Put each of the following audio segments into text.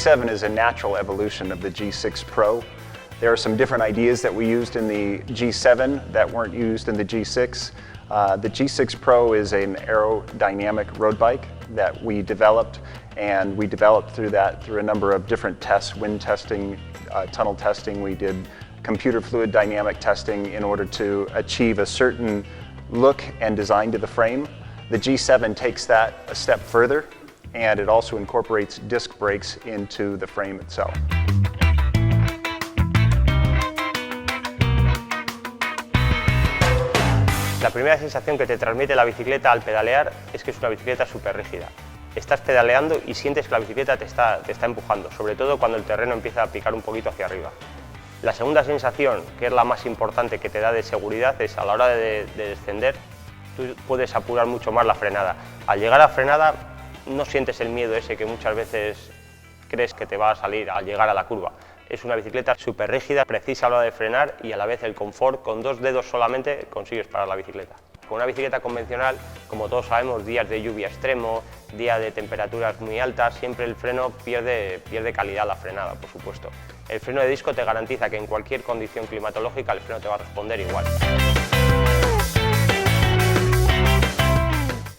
G7 is a natural evolution of the G6 Pro. There are some different ideas that we used in the G7 that weren't used in the G6. The G6 Pro is an aerodynamic road bike that we developed, and we developed through a number of different tests, wind testing, tunnel testing. We did computer fluid dynamic testing in order to achieve a certain look and design to the frame. The G7 takes that a step further, and it also incorporates disc brakes into the frame itself. La primera sensación que te transmite la bicicleta al pedalear es que es una bicicleta súper rígida. Estás pedaleando y sientes que la bicicleta te está empujando, sobre todo cuando el terreno empieza a picar un poquito hacia arriba. La segunda sensación, que es la más importante que te da de seguridad, es a la hora de descender, tú puedes apurar mucho más la frenada. Al llegar a frenada no sientes el miedo ese que muchas veces crees que te va a salir al llegar a la curva. Es una bicicleta súper rígida, precisa a la hora de frenar y a la vez el confort, con 2 dedos solamente consigues parar la bicicleta. Con una bicicleta convencional, como todos sabemos, días de lluvia extremo, días de temperaturas muy altas, siempre el freno pierde calidad la frenada, por supuesto. El freno de disco te garantiza que en cualquier condición climatológica el freno te va a responder igual.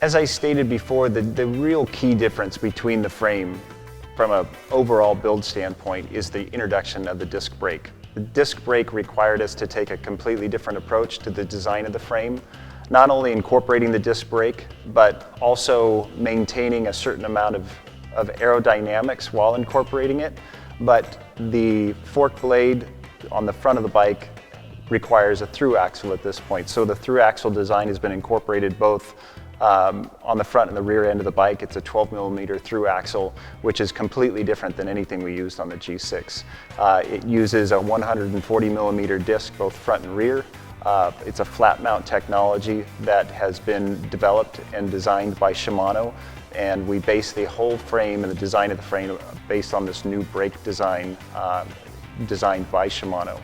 As I stated before, the real key difference between the frame from an overall build standpoint is the introduction of the disc brake. The disc brake required us to take a completely different approach to the design of the frame, not only incorporating the disc brake, but also maintaining a certain amount of aerodynamics while incorporating it. But the fork blade on the front of the bike requires a through axle at this point. So the through axle design has been incorporated both on the front and the rear end of the bike. It's a 12mm through axle, which is completely different than anything we used on the G6. It uses a 140mm disc, both front and rear. It's a flat mount technology that has been developed and designed by Shimano, and we base the whole frame and the design of the frame based on this new brake design designed by Shimano.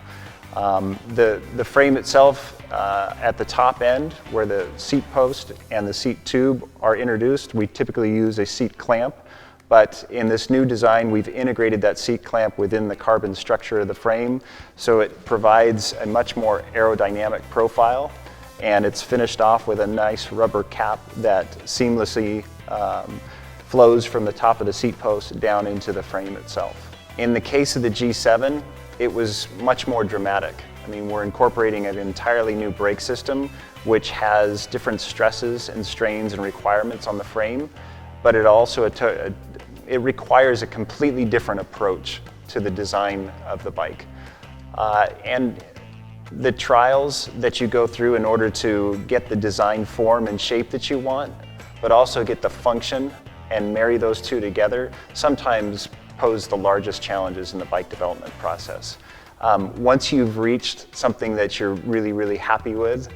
The frame itself, at the top end where the seat post and the seat tube are introduced, we typically use a seat clamp, but in this new design we've integrated that seat clamp within the carbon structure of the frame, so it provides a much more aerodynamic profile, and it's finished off with a nice rubber cap that seamlessly flows from the top of the seat post down into the frame itself. In the case of the G7, it was much more dramatic. I mean, we're incorporating an entirely new brake system which has different stresses and strains and requirements on the frame, but it also it requires a completely different approach to the design of the bike. And the trials that you go through in order to get the design form and shape that you want, but also get the function and marry those two together, sometimes pose the largest challenges in the bike development process. Once you've reached something that you're really, really happy with,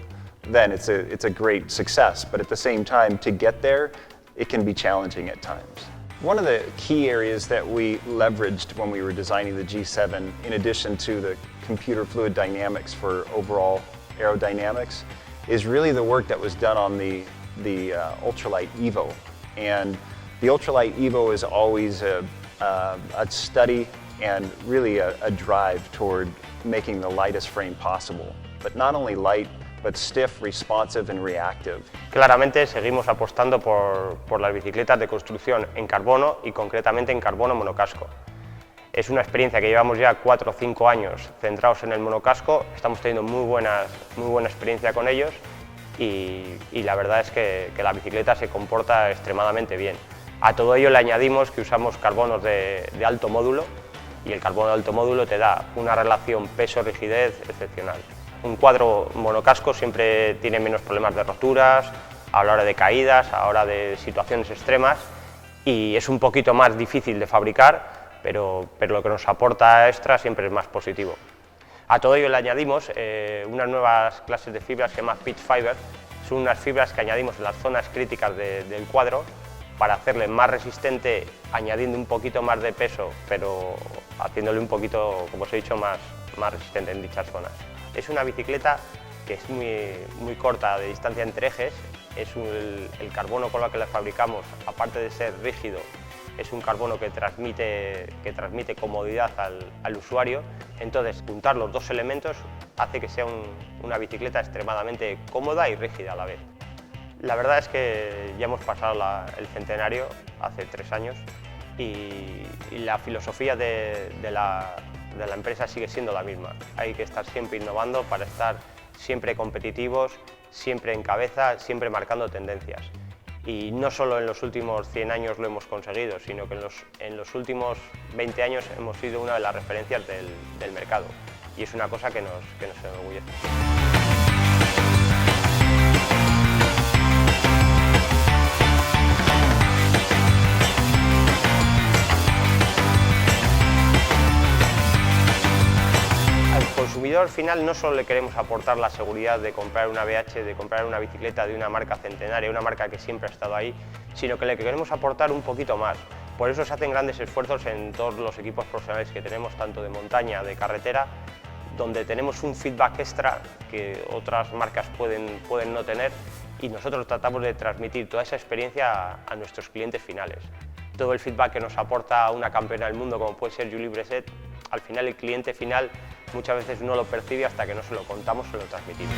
then it's a great success. But at the same time, to get there, it can be challenging at times. One of the key areas that we leveraged when we were designing the G7, in addition to the computer fluid dynamics for overall aerodynamics, is really the work that was done on the Ultralight Evo. And the Ultralight Evo is always a study and really a drive toward making the lightest frame possible. But not only light, but stiff, responsive and reactive. Claramente seguimos apostando por las bicicletas de construcción en carbono y concretamente en carbono monocasco. Es una experiencia que llevamos ya 4 o 5 años centrados en el monocasco, estamos teniendo muy buena experiencia con ellos y la verdad es que la bicicleta se comporta extremadamente bien. A todo ello le añadimos que usamos carbonos de alto módulo y el carbono de alto módulo te da una relación peso-rigidez excepcional. Un cuadro monocasco siempre tiene menos problemas de roturas, a la hora de caídas, a la hora de situaciones extremas y es un poquito más difícil de fabricar, pero lo que nos aporta extra siempre es más positivo. A todo ello le añadimos unas nuevas clases de fibras que se llaman pitch fiber, son unas fibras que añadimos en las zonas críticas del cuadro para hacerle más resistente, añadiendo un poquito más de peso, pero haciéndole un poquito, como os he dicho, más resistente en dichas zonas. Es una bicicleta que es muy corta de distancia entre ejes, es el carbono con el que la fabricamos, aparte de ser rígido, es un carbono que transmite comodidad al usuario, entonces juntar los dos elementos hace que sea una bicicleta extremadamente cómoda y rígida a la vez. La verdad es que ya hemos pasado el centenario hace 3 años y la filosofía de la empresa sigue siendo la misma. Hay que estar siempre innovando para estar siempre competitivos, siempre en cabeza, siempre marcando tendencias. Y no solo en los últimos 100 años lo hemos conseguido, sino que en los últimos 20 años hemos sido una de las referencias del mercado. Y es una cosa que nos enorgullece. Al consumidor final no solo le queremos aportar la seguridad de comprar una BH, de comprar una bicicleta de una marca centenaria, una marca que siempre ha estado ahí, sino que le queremos aportar un poquito más. Por eso se hacen grandes esfuerzos en todos los equipos profesionales que tenemos, tanto de montaña, de carretera, donde tenemos un feedback extra que otras marcas pueden no tener y nosotros tratamos de transmitir toda esa experiencia a nuestros clientes finales. Todo el feedback que nos aporta una campeona del mundo como puede ser Julie Bresset, al final el cliente final muchas veces no lo percibe hasta que no se lo contamos o lo transmitimos.